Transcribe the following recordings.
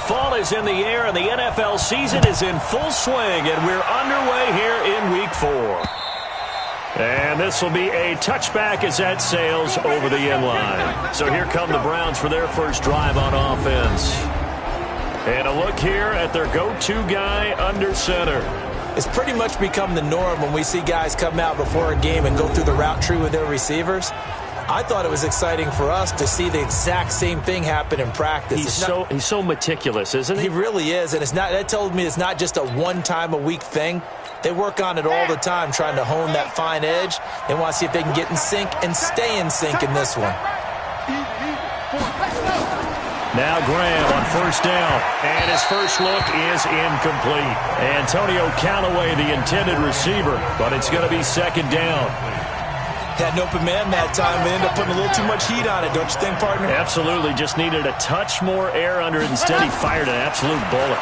Fall is in the air, and the NFL season is in full swing, and we're underway here in Week 4. And this will be a touchback as that sails over the end line. So here come the Browns for their first drive on offense. And a look here at their go-to guy under center. It's pretty much become the norm when we see guys come out before a game and go through the route tree with their receivers. I thought it was exciting for us to see the exact same thing happen in practice. He's so meticulous, isn't he? He really is, and that tells me it's not just a one-time-a-week thing. They work on it all the time, trying to hone that fine edge. They want to see if they can get in sync and stay in sync in this one. Now Graham on first down, and his first look is incomplete. Antonio Callaway, the intended receiver, but it's going to be second down. Had an open man that time, and ended up putting a little too much heat on it, don't you think, partner? Absolutely. Just needed a touch more air under it. Instead, he fired an absolute bullet.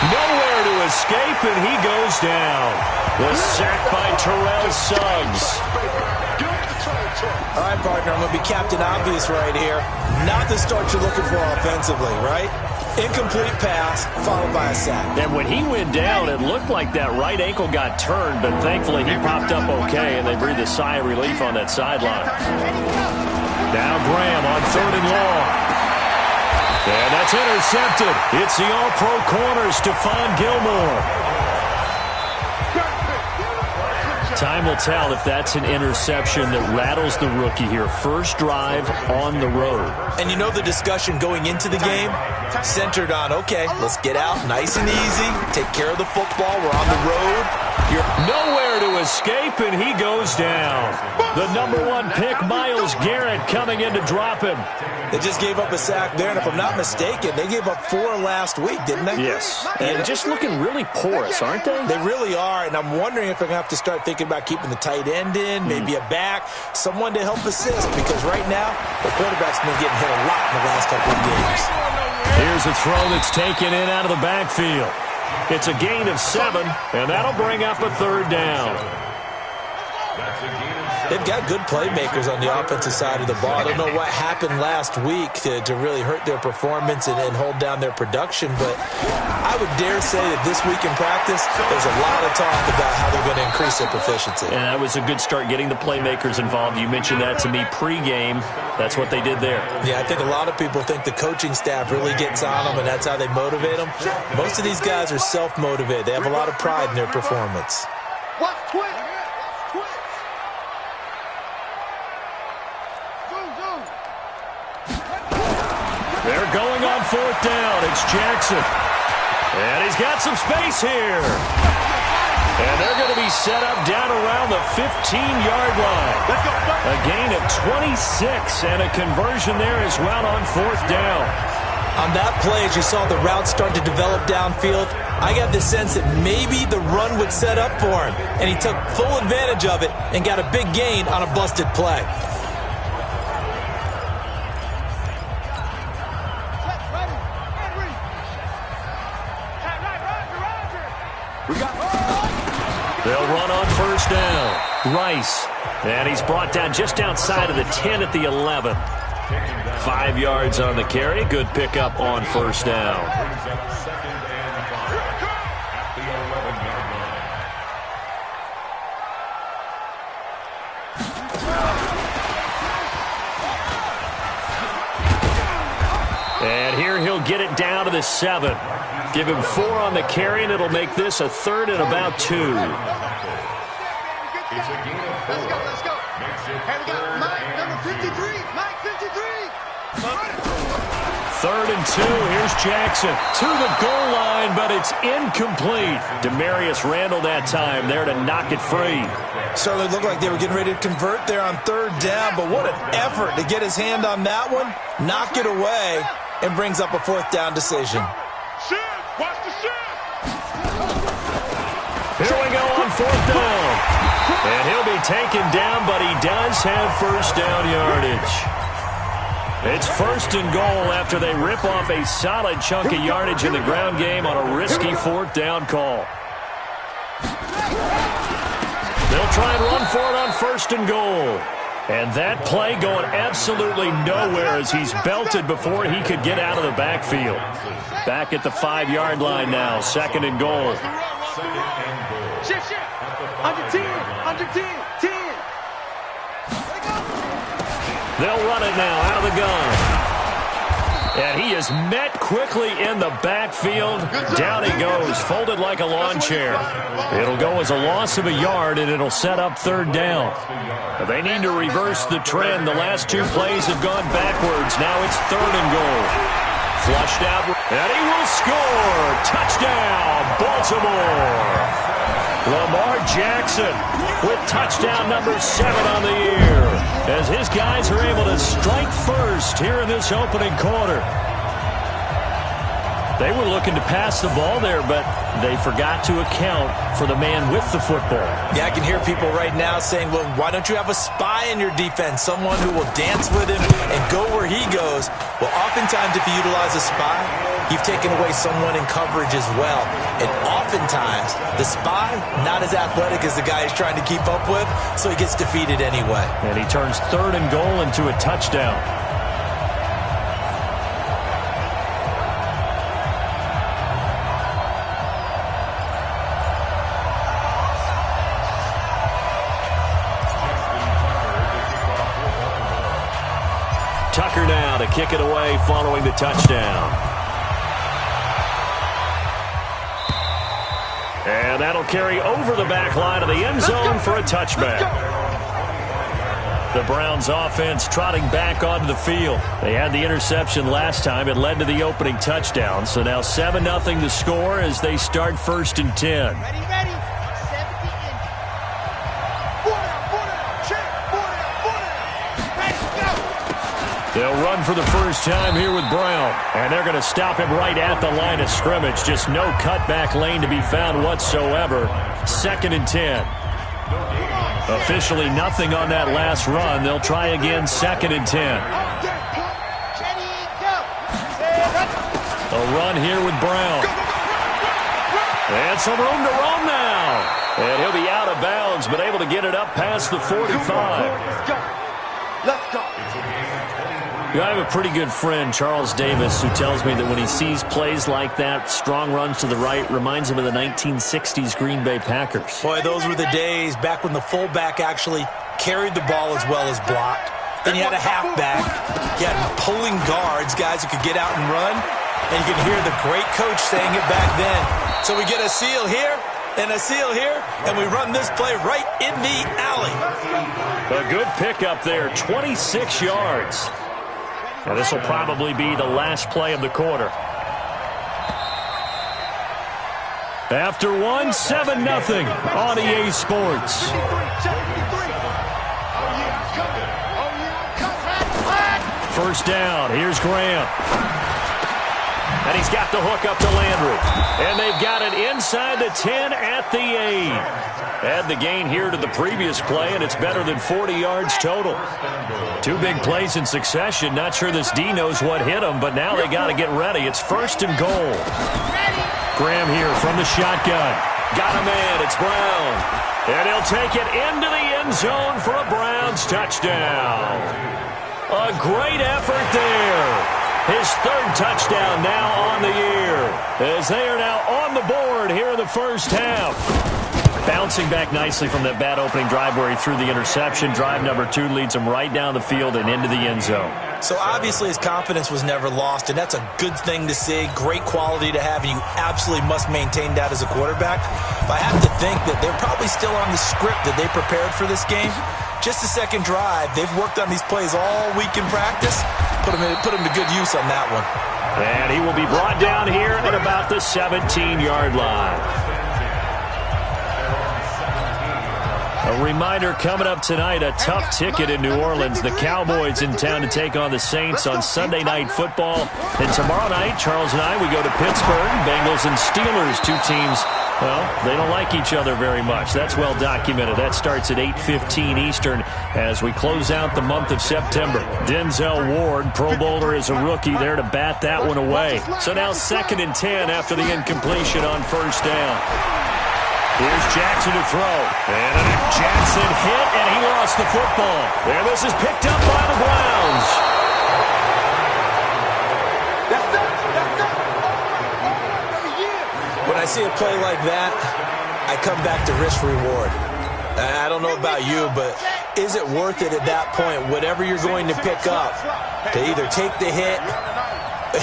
Nowhere to escape, and he goes down. The sack by Terrell Suggs. All right, partner, I'm going to be Captain Obvious right here. Not the start you're looking for offensively, right? Incomplete pass, followed by a sack. And when he went down, it looked like that right ankle got turned, but thankfully he popped up okay, and they breathed a sigh of relief on that sideline. Now Graham on third and long. And that's intercepted. It's the all-pro corner, Stephon Gilmore. Time will tell if that's an interception that rattles the rookie here. First drive on the road. And you know the discussion going into the game centered on, okay, let's get out nice and easy, take care of the football, we're on the road. You're nowhere to escape, and he goes down. The #1 pick, Myles Garrett, coming in to drop him. They just gave up a sack there, and if I'm not mistaken, they gave up 4 last week, didn't they? Yes, and just looking really porous, aren't they? They really are, and I'm wondering if they're going to have to start thinking about keeping the tight end in, maybe a back, someone to help assist, because right now, the quarterback's been getting hit a lot in the last couple of games. Here's a throw that's taken in out of the backfield. It's a gain of 7, and that'll bring up a third down. They've got good playmakers on the offensive side of the ball. I don't know what happened last week to really hurt their performance and hold down their production, but I would dare say that this week in practice, there's a lot of talk about how they're going to increase their proficiency. And that was a good start, getting the playmakers involved. You mentioned that to me pregame. That's what they did there. Yeah, I think a lot of people think the coaching staff really gets on them, and that's how they motivate them. Most of these guys are self-motivated. They have a lot of pride in their performance. They're going on fourth down. It's Jackson. And he's got some space here. And they're going to be set up down around the 15-yard line. A gain of 26 and a conversion there as well on fourth down. On that play, as you saw the route start to develop downfield, I got the sense that maybe the run would set up for him. And he took full advantage of it and got a big gain on a busted play. They'll run on first down. Rice. And he's brought down just outside of the 10 at the 11. 5 yards on the carry. Good pickup on first down. And here he'll get it down to the 7. Give him 4 on the carry, and it'll make this a third and about 2. Let's go. Hey, we got Mike, number 53. Mike, 53. Third and 2. Here's Jackson to the goal line, but it's incomplete. Demarius Randall that time there to knock it free. Certainly looked like they were getting ready to convert there on third down, but what an effort to get his hand on that one, knock it away, and brings up a fourth down decision. Watch the shit. Here we go on fourth down. And he'll be taken down, but he does have first down yardage. It's first and goal after they rip off a solid chunk of yardage in the ground game on a risky fourth down call. They'll try and run for it on first and goal. And that play going absolutely nowhere as he's belted before he could get out of the backfield. Back at the 5-yard line now, second and goal. Shift. Under 10. Under 10. 10. They'll run it now out of the gun. And he is met quickly in the backfield. Down he goes, folded like a lawn chair. It'll go as a loss of a yard, and it'll set up third down. They need to reverse the trend. The last 2 plays have gone backwards. Now it's third and goal. Flushed out, and he will score. Touchdown, Baltimore. Lamar Jackson with touchdown number 7 on the year, as his guys are able to strike first here in this opening quarter. They were looking to pass the ball there, but they forgot to account for the man with the football. Yeah, I can hear people right now saying, well, why don't you have a spy in your defense, someone who will dance with him and go where he goes? Well, oftentimes if you utilize a spy, you've taken away someone in coverage as well. And oftentimes, the spy, not as athletic as the guy he's trying to keep up with, so he gets defeated anyway. And he turns third and goal into a touchdown. Tucker now to kick it away following the touchdown. And that'll carry over the back line of the end zone for a touchback. The Browns offense trotting back onto the field. They had the interception last time. It led to the opening touchdown. So now 7-0 to score as they start first and 10. Ready. 70 in. 4 down. Check. 4 down. Ready, go. They'll run for the first time here with Brown. And they're going to stop him right at the line of scrimmage. Just no cutback lane to be found whatsoever. Second and 10. Officially nothing on that last run. They'll try again, second and 10. A run here with Brown. And some room to roam now. And he'll be out of bounds, but able to get it up past the 45. Let's go. I have a pretty good friend, Charles Davis, who tells me that when he sees plays like that, strong runs to the right, reminds him of the 1960s Green Bay Packers. Boy, those were the days back when the fullback actually carried the ball as well as blocked. Then you had a halfback. You had pulling guards, guys who could get out and run. And you could hear the great coach saying it back then. So we get a seal here and a seal here, and we run this play right in the alley. A good pickup there, 26 yards. And this will probably be the last play of the quarter. After one, 7-0 on EA Sports. First down, here's Graham. And he's got the hook up to Landry. And they've got it inside the 10 at the 8. Add the gain here to the previous play, and it's better than 40 yards total. 2 big plays in succession. Not sure this D knows what hit him, but now they got to get ready. It's first and goal. Graham here from the shotgun. Got a man. It's Brown. And he'll take it into the end zone for a Browns touchdown. A great effort there. His 3rd touchdown now on the year, as they are now on the board here in the first half. Bouncing back nicely from that bad opening drive where he threw the interception. Drive number 2 leads him right down the field and into the end zone. So obviously his confidence was never lost, and that's a good thing to see. Great quality to have, and you absolutely must maintain that as a quarterback. But I have to think that they're probably still on the script that they prepared for this game. Just the second drive. They've worked on these plays all week in practice. Put him to good use on that one. And he will be brought down here at about the 17-yard line. A reminder coming up tonight, a tough ticket in New Orleans. The Cowboys in town to take on the Saints on Sunday Night Football. And tomorrow night, Charles and I, we go to Pittsburgh. Bengals and Steelers, 2 teams Well, they don't like each other very much. That's well documented. That starts at 8:15 Eastern as we close out the month of September. Denzel Ward, Pro Bowler as a rookie, there to bat that one away. So now 2nd and 10 after the incompletion on first down. Here's Jackson to throw. And Jackson hit, and he lost the football. And this is picked up by the Browns. When I see a play like that, I come back to risk-reward. I don't know about you, but is it worth it at that point, whatever you're going to pick up, to either take the hit,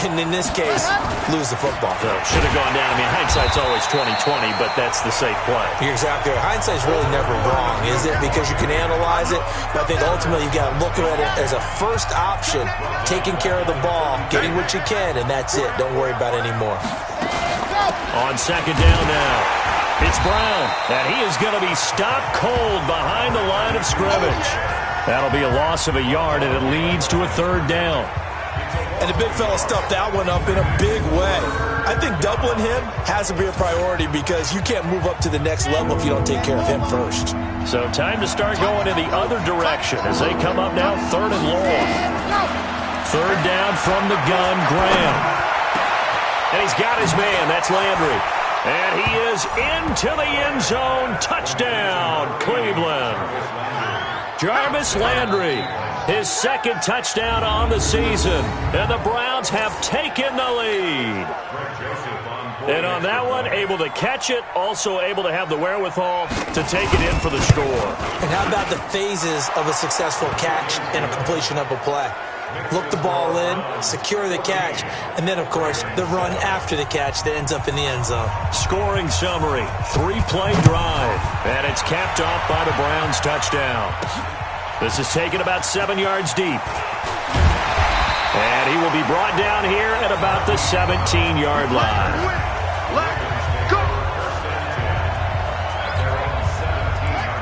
and in this case, lose the football? So should have gone down. I mean, hindsight's always 20/20, but that's the safe play. You're exactly right. Hindsight's really never wrong, is it? Because you can analyze it, but I think ultimately you got to look at it as a first option, taking care of the ball, getting what you can, and that's it. Don't worry about it anymore. On 2nd down now, it's Brown, and he is going to be stopped cold behind the line of scrimmage. That'll be a loss of a yard, and it leads to a 3rd down. And the big fella stuffed that one up in a big way. I think doubling him has to be a priority because you can't move up to the next level if you don't take care of him first. So time to start going in the other direction as they come up now 3rd and long. 3rd down from the gun, Graham. And he's got his man. That's Landry. And he is into the end zone. Touchdown, Cleveland. Jarvis Landry, his 2nd touchdown on the season. And the Browns have taken the lead. And on that one, able to catch it, also able to have the wherewithal to take it in for the score. And how about the phases of a successful catch and a completion of a play? Look the ball in, secure the catch, and then, of course, the run after the catch that ends up in the end zone. Scoring summary, 3-play drive, and it's capped off by the Browns' touchdown. This is taken about 7 yards deep. And he will be brought down here at about the 17-yard line.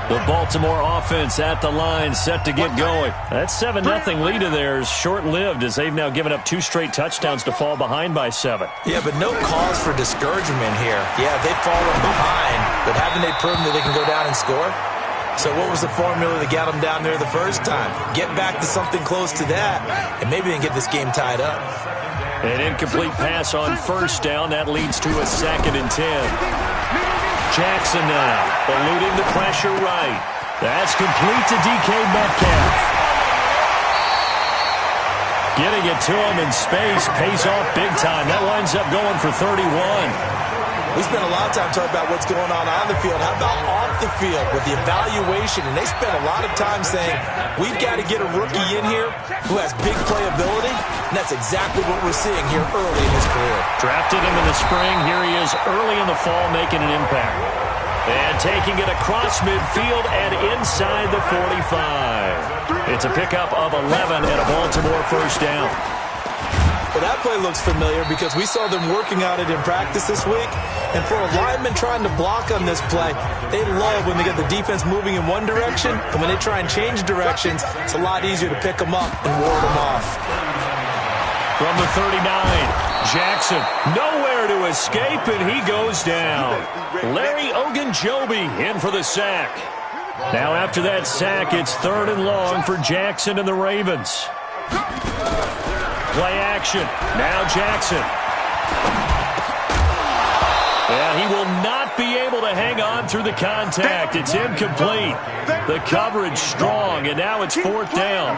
The Baltimore offense at the line, set to get going. That 7-0 lead of theirs short-lived as they've now given up 2 straight touchdowns to fall behind by 7. Yeah, but no cause for discouragement here. Yeah, they've fallen behind, but haven't they proven that they can go down and score? So what was the formula that got them down there the first time? Get back to something close to that, and maybe they can get this game tied up. An incomplete pass on first down. That leads to a 2nd and 10. Jackson now, eluding the pressure right. That's complete to DK Metcalf. Getting it to him in space pays off big time. That winds up going for 31. We spent a lot of time talking about what's going on the field. How about off the field with the evaluation? And they spent a lot of time saying, we've got to get a rookie in here who has big playability. And that's exactly what we're seeing here early in his career. Drafted him in the spring. Here he is early in the fall making an impact. And taking it across midfield and inside the 45. It's a pickup of 11 and a Baltimore first down. Well, that play looks familiar because we saw them working on it in practice this week. And for a lineman trying to block on this play, they love when they get the defense moving in one direction. And when they try and change directions, it's a lot easier to pick them up and ward them off. From the 39, Jackson nowhere to escape, and he goes down. Larry Ogunjobi in for the sack. Now after that sack, it's 3rd and long for Jackson and the Ravens. Play action. Now Jackson. And he will not be able to hang on through the contact. It's incomplete. The coverage strong, and now it's 4th down.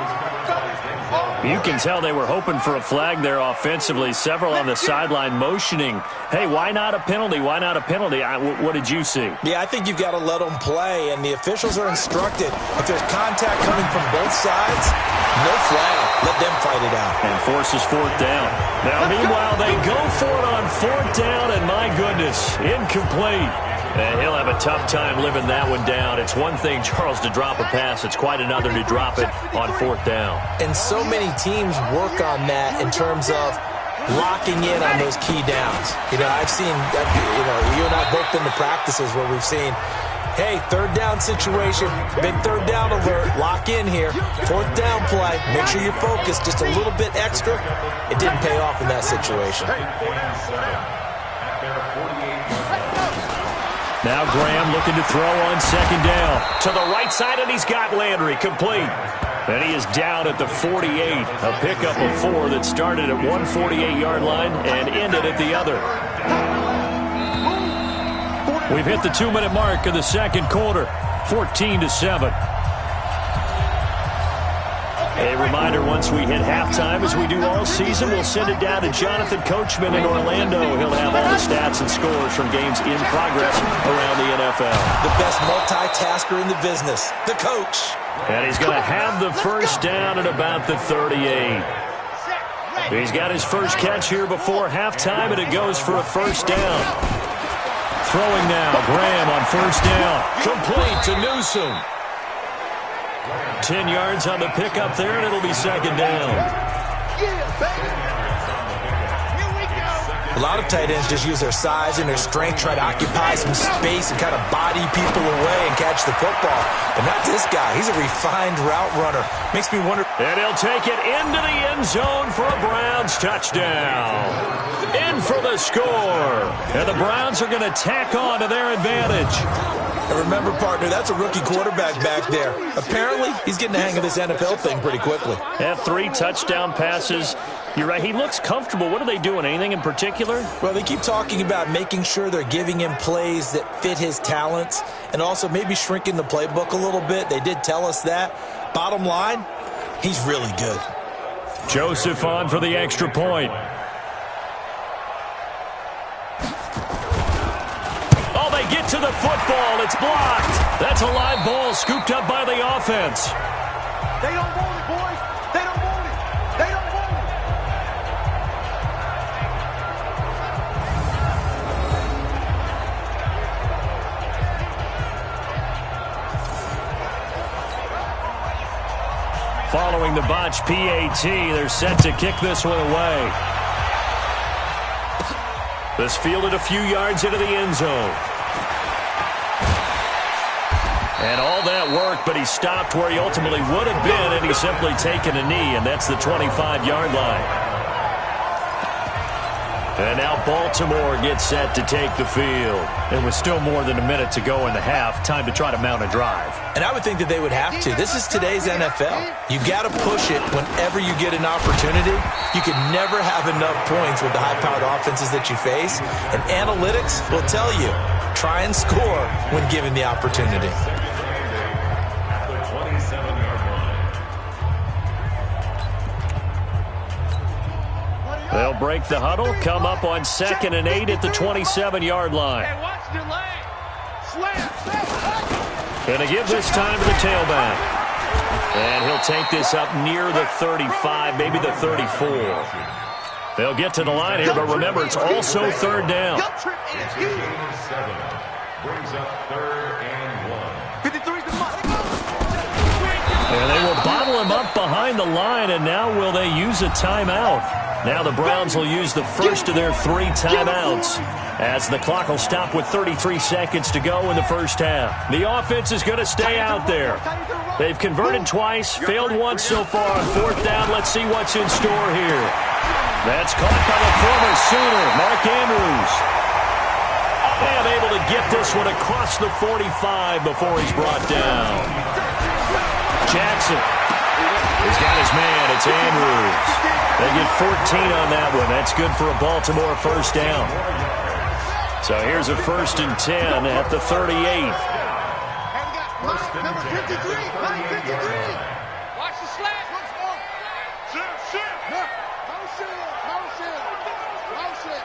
You can tell they were hoping for a flag there offensively. Several on the sideline motioning, hey, why not a penalty? Why not a penalty? What did you see? Yeah, I think you've got to let them play, and the officials are instructed. If there's contact coming from both sides, no flag. Let them fight it out. And forces 4th down. Now, meanwhile, they go for it on 4th down, and my goodness, incomplete. And he'll have a tough time living that one down. It's one thing, Charles, to drop a pass. It's quite another to drop it on 4th down. And so many teams work on that in terms of locking in on those key downs. You know, I've seen, you and I both been to practices where we've seen, hey, 3rd down situation, big 3rd down alert, lock in here, 4th down play, make sure you focus just a little bit extra. It didn't pay off in that situation. Now Graham looking to throw on second down. To the right side, and he's got Landry complete. And he is down at the 48. A pickup of 4 that started at 148-yard line and ended at the other. We've hit the 2-minute mark of the second quarter, 14-7. A reminder, once we hit halftime, as we do all season, we'll send it down to Jonathan Coachman in Orlando. He'll have all the stats and scores from games in progress around the NFL. The best multitasker in the business, the coach. And he's going to have the first down at about the 38. He's got his first catch here before halftime, and it goes for a first down. Throwing now, Graham on first down. Complete to Newsome. 10 yards on the pickup there, and it'll be second down. A lot of tight ends just use their size and their strength, try to occupy some space and kind of body people away and catch the football. But not this guy. He's a refined route runner. Makes me wonder. And he'll take it into the end zone for a Browns touchdown. In for the score. And the Browns are going to tack on to their advantage. And remember, partner, that's a rookie quarterback back there. Apparently, he's getting the hang of this NFL thing pretty quickly. Have 3 touchdown passes. You're right, he looks comfortable. What are they doing? Anything in particular? Well, they keep talking about making sure they're giving him plays that fit his talents and also maybe shrinking the playbook a little bit. They did tell us that. Bottom line, he's really good. Joseph on for the extra point. Oh, they get to the football. It's blocked. That's a live ball scooped up by the offense. They don't want it, boys. They don't want it. They don't want it. Following the botch PAT, they're set to kick this one away. This fielded a few yards into the end zone. And all that work, but he stopped where he ultimately would have been, and he's simply taken a knee, and that's the 25-yard line. And now Baltimore gets set to take the field. It was still more than a minute to go in the half. Time to try to mount a drive. And I would think that they would have to. This is today's NFL. You got to push it whenever you get an opportunity. You can never have enough points with the high-powered offenses that you face. And analytics will tell you, try and score when given the opportunity. They'll break the huddle, come up on 2nd and 8 at the 27-yard line. Going to give this time to the tailback. And he'll take this up near the 35, maybe the 34. They'll get to the line here, but remember, it's also third down. Brings up 3rd and 1. 53's the mark. And they will bottle him up behind the line, and now will they use a timeout? Now the Browns will use the first of their 3 timeouts as the clock will stop with 33 seconds to go in the first half. The offense is going to stay out there. They've converted twice, failed once so far on 4th down. Let's see what's in store here. That's caught by the former Sooner, Mark Andrews. And able to get this one across the 45 before he's brought down. Jackson. He's got his man. It's Andrews. They get 14 on that one. That's good for a Baltimore first down. So here's a 1st and 10 at the 38. And we got number 53. Mike 53. Watch the slant. Shit. No shit.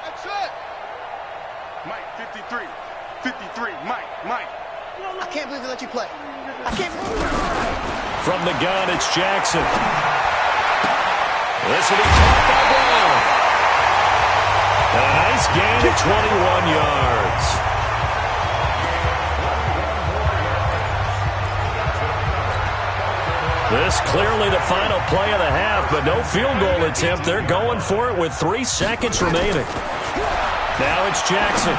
That's it. Mike 53. 53. Mike. I can't believe they let you play. I can't believe it. From the gun, it's Jackson. This will be caught by Brown. A nice gain of 21 yards. This clearly the final play of the half, but no field goal attempt. They're going for it with 3 seconds remaining. Now it's Jackson.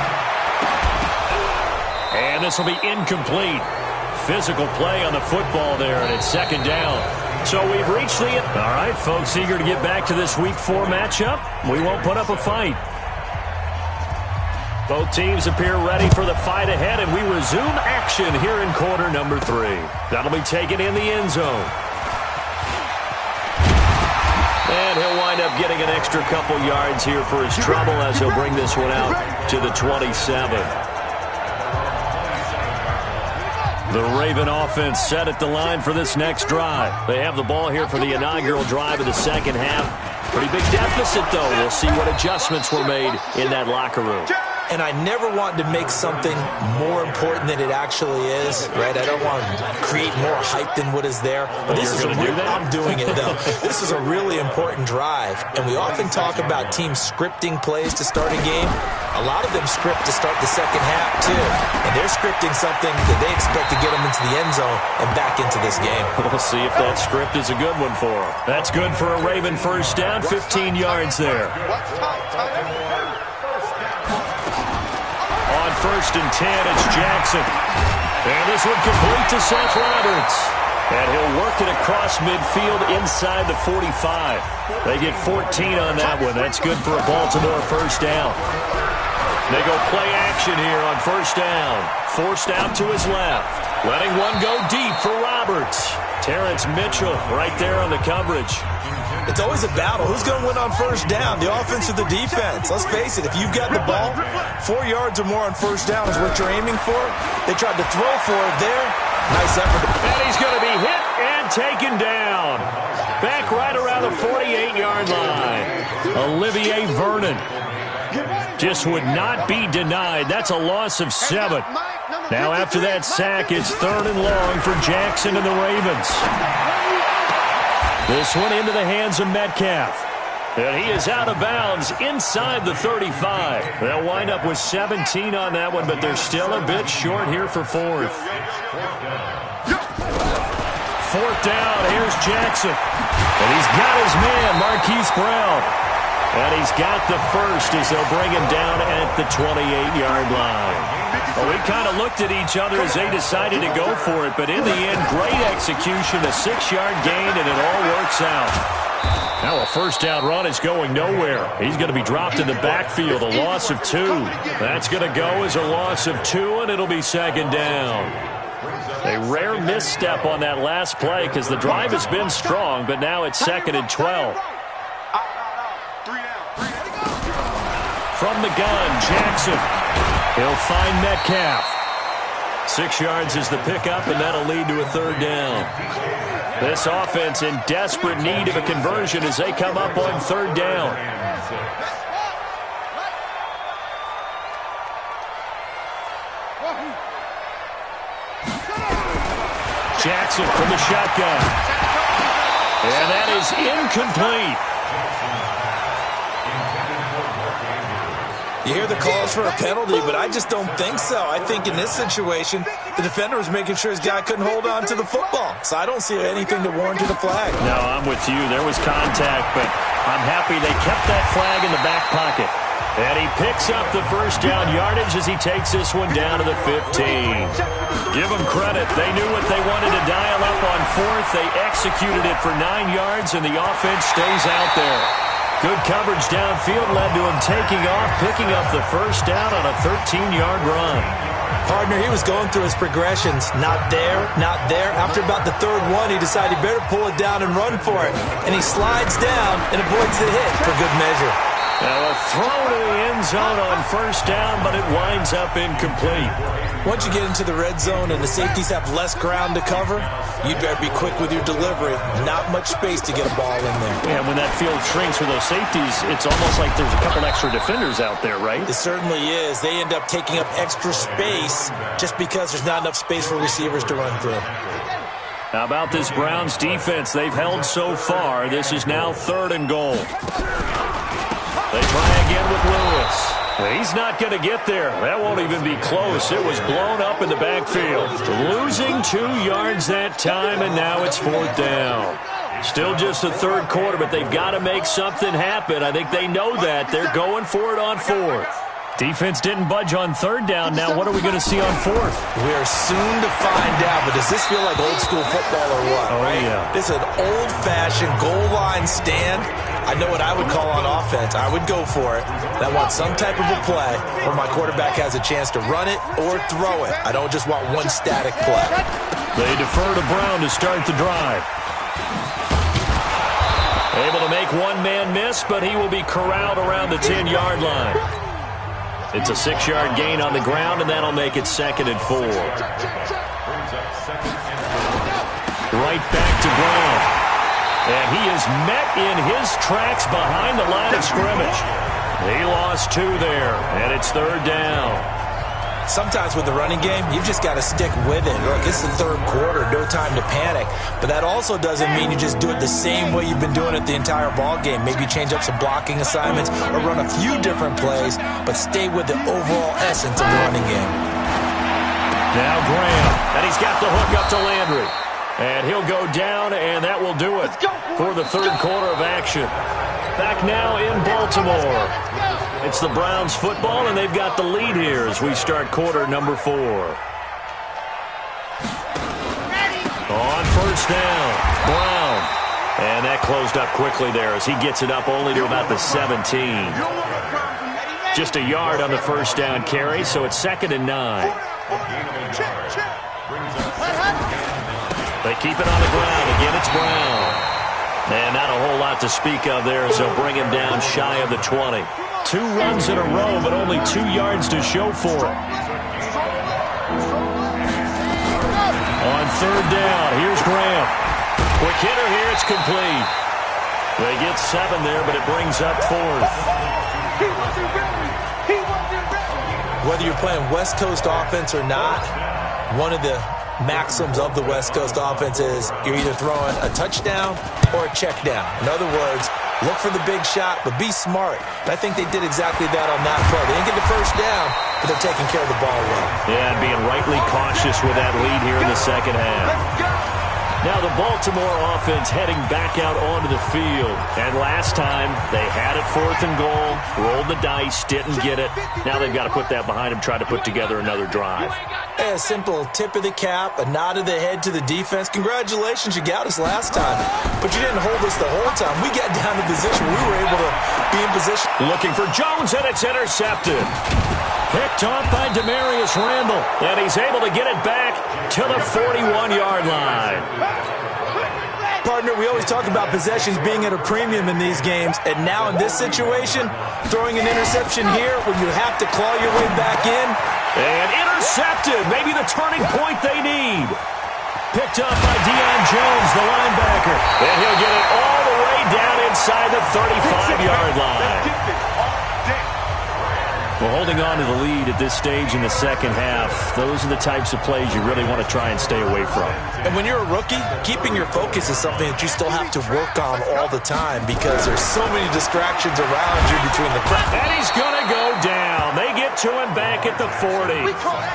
And this will be incomplete. Physical play on the football there, and it's 2nd down. So we've reached the end. All right, folks, eager to get back to this Week 4 matchup. We won't put up a fight. Both teams appear ready for the fight ahead, and we resume action here in quarter number 3. That'll be taken in the end zone. And he'll wind up getting an extra couple yards here for his trouble as he'll bring this one out to the 27. The Raven offense set at the line for this next drive. They have the ball here for the inaugural drive of the second half. Pretty big deficit, though. We'll see what adjustments were made in that locker room. And I never want to make something more important than it actually is, right? I don't want to create more hype than what is there. But this is I'm doing it, though. This is a really important drive. And we often talk about teams scripting plays to start a game. A lot of them script to start the second half, too. And they're scripting something that they expect to get them into the end zone and back into this game. We'll see if that script is a good one for them. That's good for a Raven first down, 15 yards there. On 1st and 10, it's Jackson. And this one complete to Seth Roberts. And he'll work it across midfield inside the 45. They get 14 on that one. That's good for a Baltimore first down. They go play action here on first down. Forced out to his left. Letting one go deep for Roberts. Terrence Mitchell right there on the coverage. It's always a battle. Who's going to win on first down, the offense or the defense? Let's face it, if you've got the ball, 4 yards or more on first down is what you're aiming for. They tried to throw for it there. Nice effort. And he's going to be hit and taken down. Back right around the 48-yard line. Olivier Vernon just would not be denied. That's a loss of 7. Now after that sack, it's 3rd and long for Jackson and the Ravens. This one into the hands of Metcalf. And he is out of bounds inside the 35. They'll wind up with 17 on that one, but they're still a bit short here for 4th. 4th down, here's Jackson. And he's got his man, Marquise Brown. And he's got the first as they'll bring him down at the 28-yard line. Well, we kind of looked at each other as they decided to go for it, but in the end, great execution, a 6-yard gain, and it all works out. Now a first down run is going nowhere. He's going to be dropped in the backfield, a loss of 2. That's going to go as a loss of 2, and it'll be 2nd down. A rare misstep on that last play because the drive has been strong, but now it's 2nd and 12. From the gun, Jackson. He'll find Metcalf. 6 yards is the pickup, and that'll lead to a 3rd down. This offense in desperate need of a conversion as they come up on 3rd down. Jackson from the shotgun. And that is incomplete. You hear the calls for a penalty, but I just don't think so. I think in this situation, the defender was making sure his guy couldn't hold on to the football. So I don't see anything to warrant a flag. No, I'm with you. There was contact, but I'm happy they kept that flag in the back pocket. And he picks up the first down yardage as he takes this one down to the 15. Give them credit. They knew what they wanted to dial up on 4th. They executed it for 9 yards, and the offense stays out there. Good coverage downfield led to him taking off, picking up the first down on a 13-yard run. Partner, he was going through his progressions. Not there, not there. After about the 3rd one, he decided he better pull it down and run for it. And he slides down and avoids the hit for good measure. Now a throw to the end zone on first down, but it winds up incomplete. Once you get into the red zone and the safeties have less ground to cover, you'd better be quick with your delivery. Not much space to get a ball in there. Yeah, when that field shrinks for those safeties, it's almost like there's a couple extra defenders out there, right? It certainly is. They end up taking up extra space just because there's not enough space for receivers to run through. How about this Browns defense? They've held so far. This is now 3rd and goal. They try again with Lewis. He's not going to get there. That won't even be close. It was blown up in the backfield. Losing 2 yards that time, and now it's 4th down. Still just the 3rd quarter, but they've got to make something happen. I think they know that. They're going for it on 4th. Defense didn't budge on 3rd down. Now what are we going to see on 4th? We are soon to find out, but does this feel like old school football or what? Oh, right? Yeah. This is an old-fashioned goal line stand. I know what I would call on offense. I would go for it. And I want some type of a play where my quarterback has a chance to run it or throw it. I don't just want one static play. They defer to Brown to start the drive. Able to make one man miss, but he will be corralled around the 10-yard line. It's a 6-yard gain on the ground, and that'll make it 2nd and 4. Right back to Brown. And he is met in his tracks behind the line of scrimmage. He lost 2 there, and it's 3rd down. Sometimes with the running game, you've just got to stick with it. Look, it's the 3rd quarter, no time to panic. But that also doesn't mean you just do it the same way you've been doing it the entire ball game. Maybe change up some blocking assignments or run a few different plays, but stay with the overall essence of the running game. Now Graham, and he's got the hook up to Landry. And he'll go down, and that will do it for the 3rd quarter of action. Back now in Baltimore. It's the Browns football, and they've got the lead here as we start quarter number 4. On 1st down, Brown. And that closed up quickly there as he gets it up only to about the 17. Just a yard on the 1st down carry, so it's 2nd and 9. They keep it on the ground. Again, it's Brown. And not a whole lot to speak of there as they'll bring him down shy of the 20. 2 runs in a row, but only 2 yards to show for it. On 3rd down, here's Graham. Quick hitter here, it's complete. They get 7 there, but it brings up 4th. Whether you're playing West Coast offense or not, one of the maxims of the West Coast offense is you're either throwing a touchdown or a check down. In other words, look for the big shot, but be smart. And I think they did exactly that on that play. They didn't get the 1st down, but they're taking care of the ball well. Yeah, and being rightly cautious with that lead here in the 2nd half. Now the Baltimore offense heading back out onto the field. And last time, they had it 4th and goal, rolled the dice, didn't get it. Now they've got to put that behind them, try to put together another drive. A simple tip of the cap, a nod of the head to the defense. Congratulations, you got us last time. But you didn't hold us the whole time. We got down to position. We were able to be in position. Looking for Jones, and it's intercepted. Picked off by Demarius Randall. And he's able to get it back to the 41-yard line. Partner, we always talk about possessions being at a premium in these games. And now in this situation, throwing an interception here when you have to claw your way back in. And intercepted. Maybe the turning point they need. Picked up by Deion Jones, the linebacker. And he'll get it all the way down inside the 35-yard line. Well, holding on to the lead at this stage in the 2nd half, those are the types of plays you really want to try and stay away from. And when you're a rookie, keeping your focus is something that you still have to work on all the time because there's so many distractions around you between the crowd. And he's going to go down. They get to him back at the 40.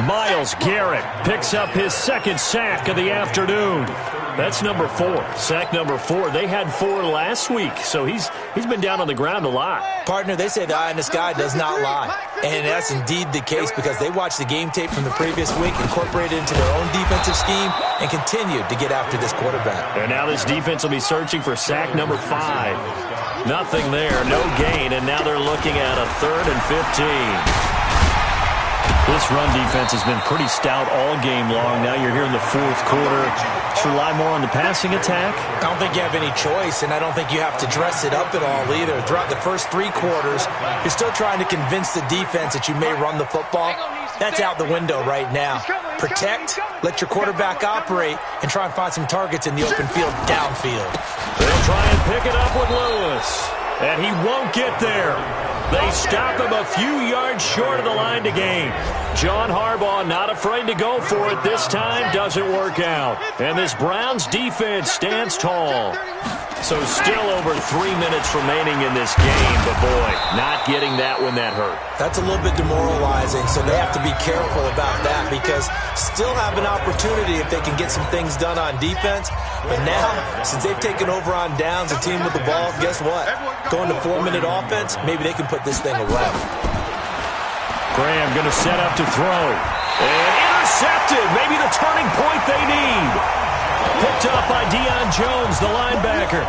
Myles Garrett picks up his 2nd sack of the afternoon. That's number 4. Sack number 4. They had 4 last week, so he's been down on the ground a lot. Partner, they say the eye in the sky does not lie. And that's indeed the case because they watched the game tape from the previous week, incorporated it into their own defensive scheme, and continued to get after this quarterback. And now this defense will be searching for sack number 5. Nothing there, no gain, and now they're looking at a 3rd and 15. This run defense has been pretty stout all game long. Now you're here in the 4th quarter. Should rely more on the passing attack? I don't think you have any choice, and I don't think you have to dress it up at all either. Throughout the first 3 quarters, you're still trying to convince the defense that you may run the football. That's out the window right now. Protect, let your quarterback operate, and try and find some targets in the open field downfield. They'll try and pick it up with Lewis, and he won't get there. They stop him a few yards short of the line to gain. John Harbaugh not afraid to go for it this time. Doesn't work out. And this Browns defense stands tall. So still over 3 minutes remaining in this game. But, boy, not getting that when that hurt. That's a little bit demoralizing, so they have to be careful about that because still have an opportunity if they can get some things done on defense. But now, since they've taken over on downs, a team with the ball, guess what? Going to 4-minute offense, maybe they can put this thing away. Graham going to set up to throw. And intercepted. Maybe the turning point they need. Picked up by Deion Jones, the linebacker.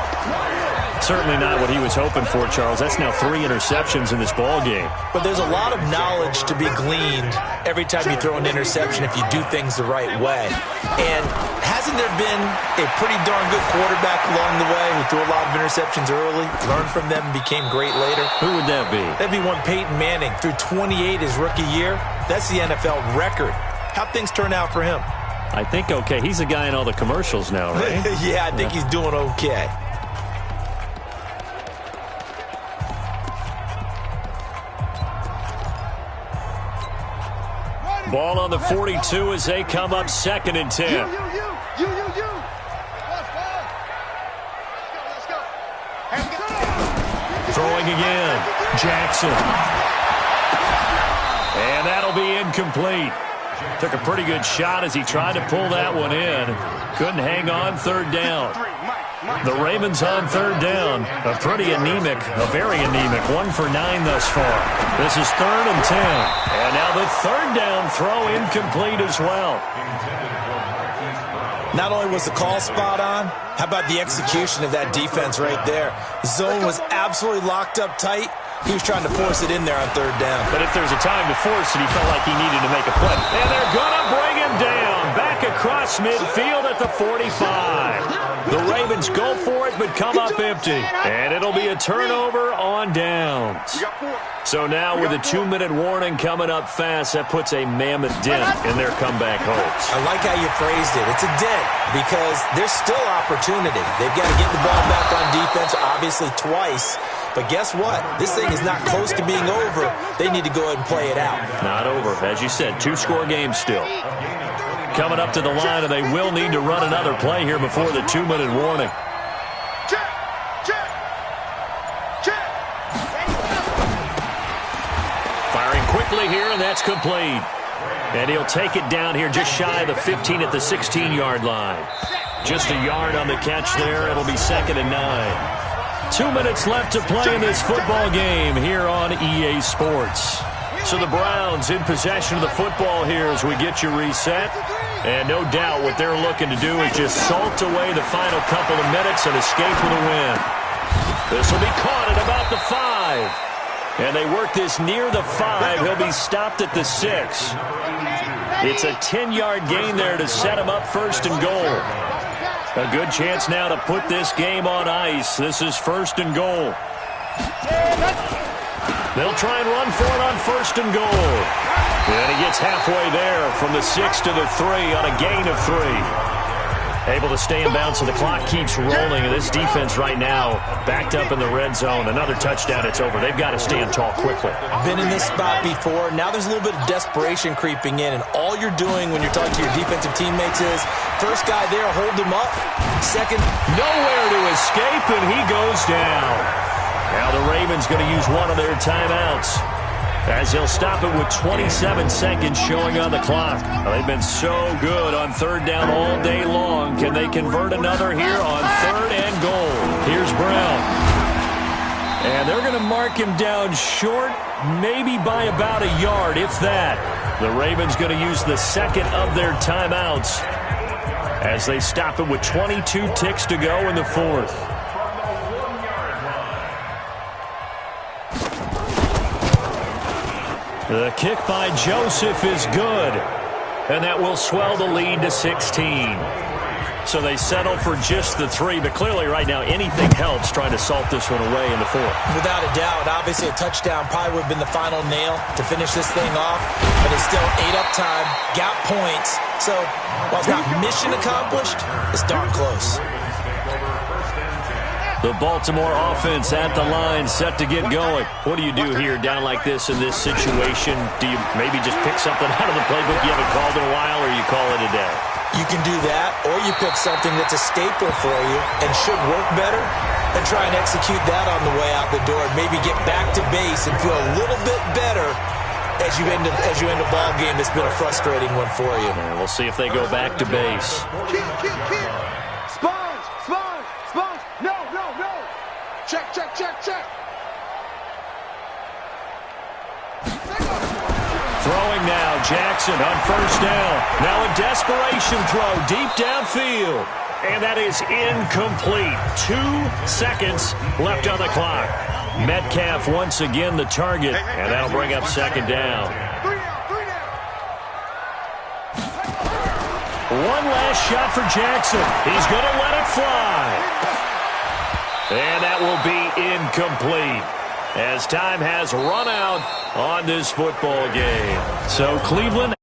Certainly not what he was hoping for, Charles. That's now 3 interceptions in this ball game. But there's a lot of knowledge to be gleaned every time you throw an interception if you do things the right way. And hasn't there been a pretty darn good quarterback along the way who threw a lot of interceptions early, learned from them, and became great later? Who would that be? That'd be one Peyton Manning. Threw 28 his rookie year. That's the NFL record. How'd things turn out for him? I think okay. He's a guy in all the commercials now, right? Yeah, I think he's doing okay. Ball on the 42 as they come up 2nd and 10. You. Throwing again. Jackson. And that'll be incomplete. Took a pretty good shot as he tried to pull that one in. Couldn't hang on 3rd down. The Ravens on 3rd down. A pretty anemic, a very anemic 1 for 9 thus far. This is 3rd and 10. And now the 3rd down throw incomplete as well. Not only was the call spot on, how about the execution of that defense right there? The zone was absolutely locked up tight. He was trying to force it in there on 3rd down. But if there's a time to force it, he felt like he needed to make a play. And they're going to bring him down. Back across midfield at the 45. The Ravens go for it, but come up empty. And it'll be a turnover on downs. So now with a 2-minute warning coming up fast, that puts a mammoth dent in their comeback hopes. I like how you phrased it. It's a dent because there's still opportunity. They've got to get the ball back on defense, obviously twice. But guess what? This thing is not close to being over. They need to go ahead and play it out. Not over. As you said, 2-score game still. Coming up to the line, and they will need to run another play here before the 2-minute warning. Firing quickly here, and that's complete. And he'll take it down here just shy of the 15 at the 16-yard line. Just a yard on the catch there. It'll be 2nd and 9. 2 minutes left to play in this football game here on EA Sports. So the Browns in possession of the football here as we get you reset. And no doubt what they're looking to do is just salt away the final couple of minutes and escape with a win. This will be caught at about the 5. And they work this near the 5. He'll be stopped at the 6. It's a 10-yard gain there to set him up 1st and goal. A good chance now to put this game on ice. This is 1st and goal. They'll try and run for it on 1st and goal. And he gets halfway there from the 6 to the 3 on a gain of 3. Able to stay in bounds, so the clock keeps rolling. And this defense right now backed up in the red zone. Another touchdown, it's over. They've got to stand tall quickly. Been in this spot before. Now there's a little bit of desperation creeping in. And all you're doing when you're talking to your defensive teammates is, first guy there, hold him up. Second, nowhere to escape, and he goes down. Now the Ravens going to use one of their timeouts, as they'll stop it with 27 seconds showing on the clock. They've been so good on 3rd down all day long. Can they convert another here on 3rd and goal? Here's Brown. And they're going to mark him down short, maybe by about a yard, if that. The Ravens going to use the 2nd of their timeouts as they stop it with 22 ticks to go in the 4th. The kick by Joseph is good, and that will swell the lead to 16. So they settle for just the 3, but clearly right now anything helps trying to salt this one away in the 4th. Without a doubt, obviously a touchdown probably would have been the final nail to finish this thing off, but it's still 8 up time, got points. So while it's not mission accomplished, it's darn close. The Baltimore offense at the line, set to get going. What do you do here down like this in this situation? Do you maybe just pick something out of the playbook you haven't called in a while, or you call it a day? You can do that, or you pick something that's a staple for you and should work better and try and execute that on the way out the door. Maybe get back to base and feel a little bit better as you end a ball game that's been a frustrating one for you. And we'll see if they go back to base. Check. Throwing now, Jackson on 1st down. Now a desperation throw deep downfield. and that is incomplete. 2 seconds left on the clock. Metcalf once again the target, and that'll bring up second down. One last shot for Jackson. He's going to let it fly. And that will be incomplete, as time has run out on this football game. So Cleveland